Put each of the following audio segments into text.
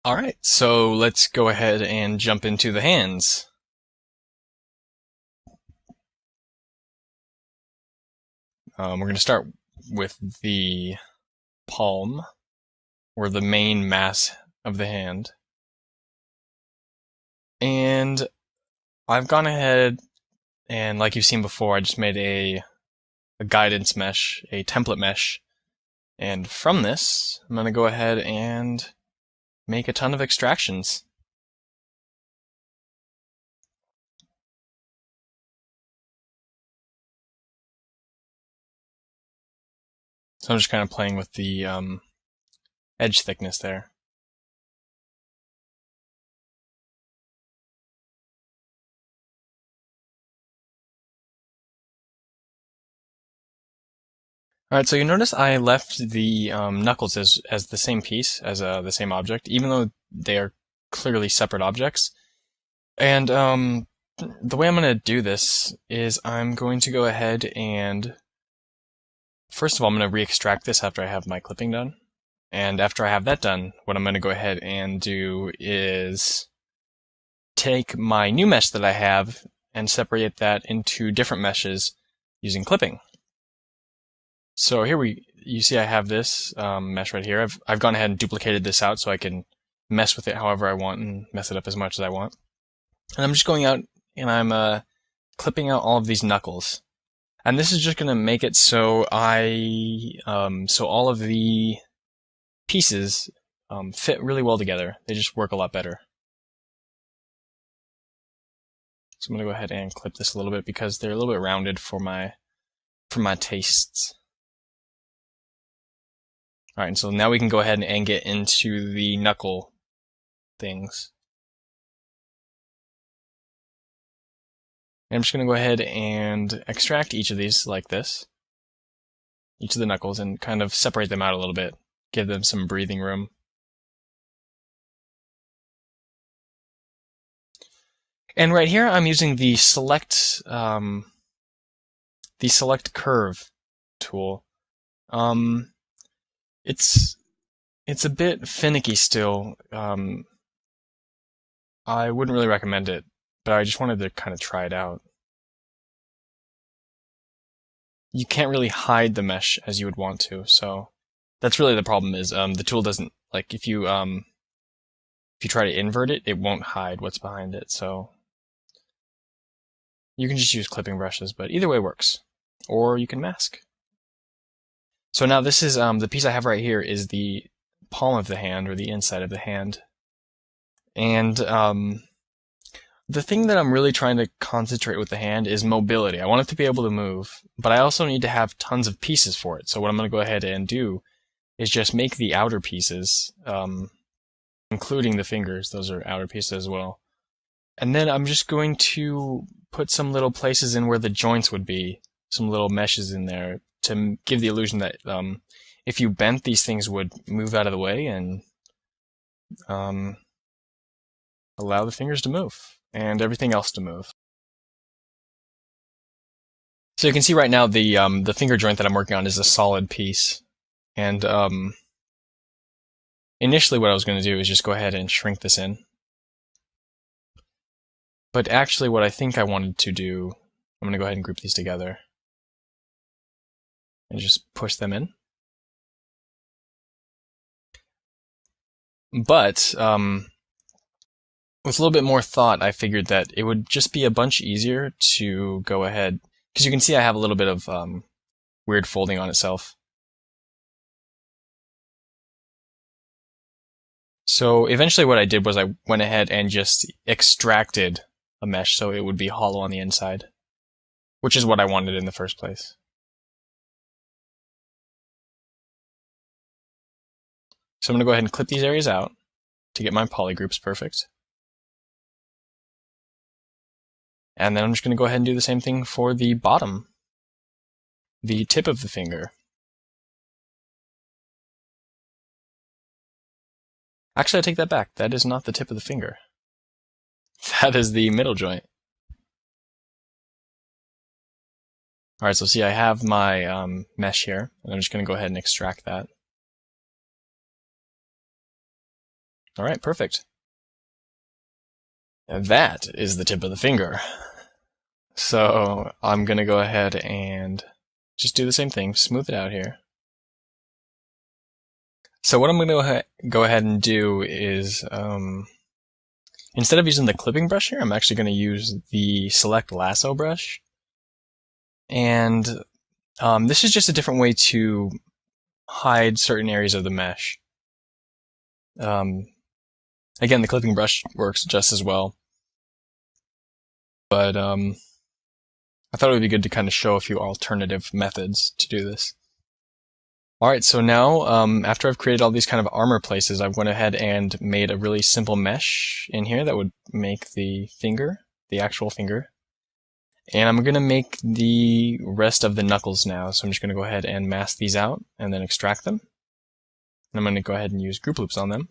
Alright, so let's go ahead and jump into the hands. We're going to start with the palm, or the main mass of the hand. And I've gone ahead and, like you've seen before, I just made a guidance mesh, a template mesh. And from this, I'm going to go ahead and make a ton of extractions. So I'm just kind of playing with the edge thickness there. Alright, so you notice I left the knuckles as the same piece, as the same object, even though they are clearly separate objects. And the way I'm going to do this is I'm going to go ahead and, first of all, I'm going to re-extract this after I have my clipping done. And after I have that done, what I'm going to go ahead and do is take my new mesh that I have and separate that into different meshes using clipping. So here you see I have this mesh right here. I've gone ahead and duplicated this out so I can mess with it however I want and mess it up as much as I want. And I'm just going out and I'm clipping out all of these knuckles. And this is just going to make it so so all of the pieces fit really well together. They just work a lot better. So I'm going to go ahead and clip this a little bit because they're a little bit rounded for my tastes. Alright, and so now we can go ahead and get into the knuckle things. And I'm just going to go ahead and extract each of these like this. Each of the knuckles, and kind of separate them out a little bit. Give them some breathing room. And right here I'm using the select curve tool. It's a bit finicky still. I wouldn't really recommend it, but I just wanted to kind of try it out. You can't really hide the mesh as you would want to, so that's really the problem is the tool doesn't, like, if you try to invert it, it won't hide what's behind it, so you can just use clipping brushes, but either way works. Or you can mask. So now this is, the piece I have right here is the palm of the hand, or the inside of the hand. And the thing that I'm really trying to concentrate with the hand is mobility. I want it to be able to move, but I also need to have tons of pieces for it. So what I'm going to go ahead and do is just make the outer pieces, including the fingers. Those are outer pieces as well. And then I'm just going to put some little places in where the joints would be, some little meshes in there, to give the illusion that if you bent, these things would move out of the way and allow the fingers to move and everything else to move. So you can see right now the finger joint that I'm working on is a solid piece, and initially what I was going to do is just go ahead and shrink this in. But actually what I think I wanted to do, I'm going to go ahead and group these together and just push them in. But with a little bit more thought, I figured that it would just be a bunch easier to go ahead, because you can see I have a little bit of weird folding on itself. So eventually what I did was I went ahead and just extracted a mesh so it would be hollow on the inside, which is what I wanted in the first place. So I'm going to go ahead and clip these areas out to get my polygroups perfect. And then I'm just going to go ahead and do the same thing for the bottom, the tip of the finger. Actually, I take that back. That is not the tip of the finger. That is the middle joint. Alright, so see I have my mesh here, and I'm just going to go ahead and extract that. All right, perfect. And that is the tip of the finger. So I'm going to go ahead and just do the same thing, smooth it out here. So what I'm going to go ahead and do is, instead of using the clipping brush here, I'm actually going to use the select lasso brush. And this is just a different way to hide certain areas of the mesh. Again, the clipping brush works just as well. But I thought it would be good to kind of show a few alternative methods to do this. Alright, so now, after I've created all these kind of armor places, I went ahead and made a really simple mesh in here that would make the finger, the actual finger. And I'm going to make the rest of the knuckles now, so I'm just going to go ahead and mask these out and then extract them. And I'm going to go ahead and use group loops on them.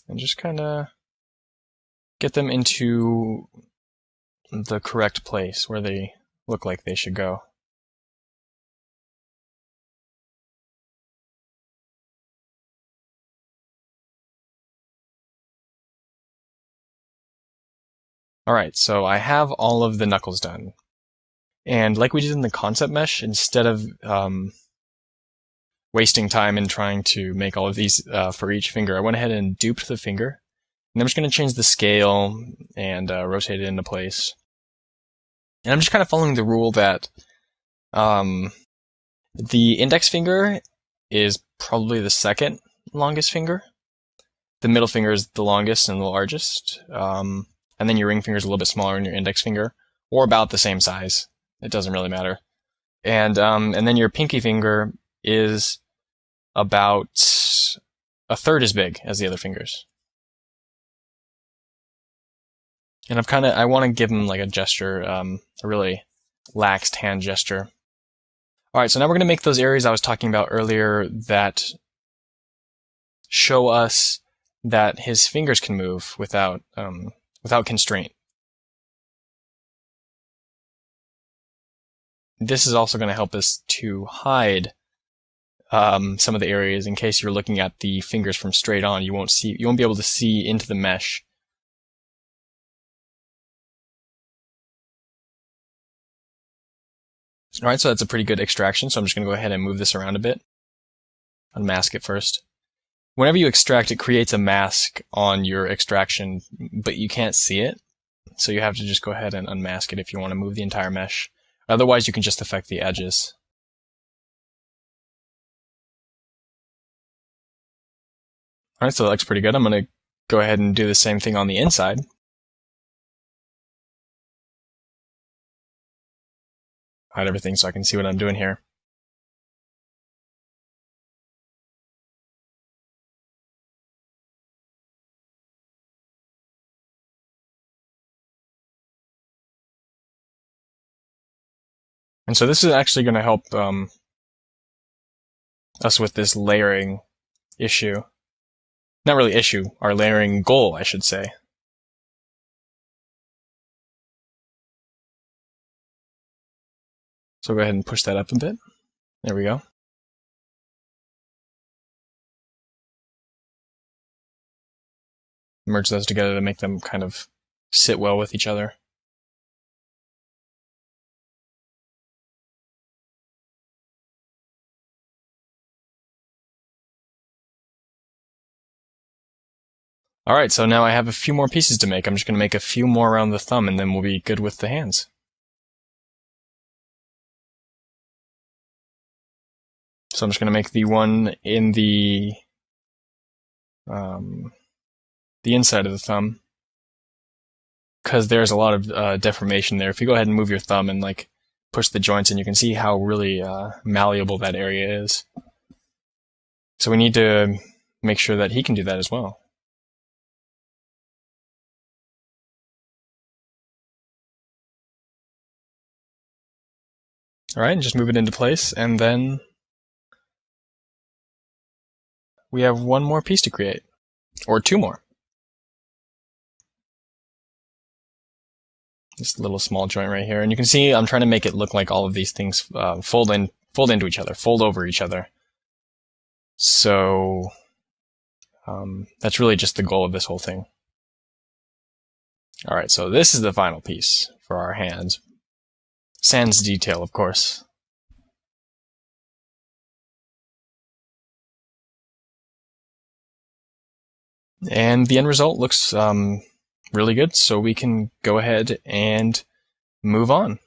And just kind of get them into the correct place where they look like they should go. Alright, so I have all of the knuckles done. And like we did in the concept mesh, instead of wasting time in trying to make all of these for each finger, I went ahead and duped the finger. And I'm just going to change the scale and rotate it into place. And I'm just kind of following the rule that the index finger is probably the second longest finger. The middle finger is the longest and the largest. And then your ring finger is a little bit smaller than your index finger, or about the same size. It doesn't really matter. And then your pinky finger is about a third as big as the other fingers. And I want to give them like a gesture, a really laxed hand gesture. Alright, so now we're going to make those areas I was talking about earlier that show us that his fingers can move without constraint. This is also going to help us to hide some of the areas in case you're looking at the fingers from straight on. You won't be able to see into the mesh. Alright, so that's a pretty good extraction, so I'm just going to go ahead and move this around a bit. Unmask it first. Whenever you extract, it creates a mask on your extraction, but you can't see it, so you have to just go ahead and unmask it if you want to move the entire mesh. Otherwise, you can just affect the edges. Alright, so that looks pretty good. I'm going to go ahead and do the same thing on the inside. Hide everything so I can see what I'm doing here. And so this is actually going to help us with this layering issue. Not really issue, our layering goal, I should say. So go ahead and push that up a bit. There we go. Merge those together to make them kind of sit well with each other. Alright, so now I have a few more pieces to make. I'm just going to make a few more around the thumb and then we'll be good with the hands. So I'm just going to make the one in the inside of the thumb, because there's a lot of deformation there. If you go ahead and move your thumb and like push the joints in, you can see how really malleable that area is. So we need to make sure that he can do that as well. Alright, and just move it into place, and then we have one more piece to create. Or two more. This little small joint right here. And you can see I'm trying to make it look like all of these things fold into each other, fold over each other. So that's really just the goal of this whole thing. All right, so this is the final piece for our hands. Sans detail, of course. And the end result looks really good, so we can go ahead and move on.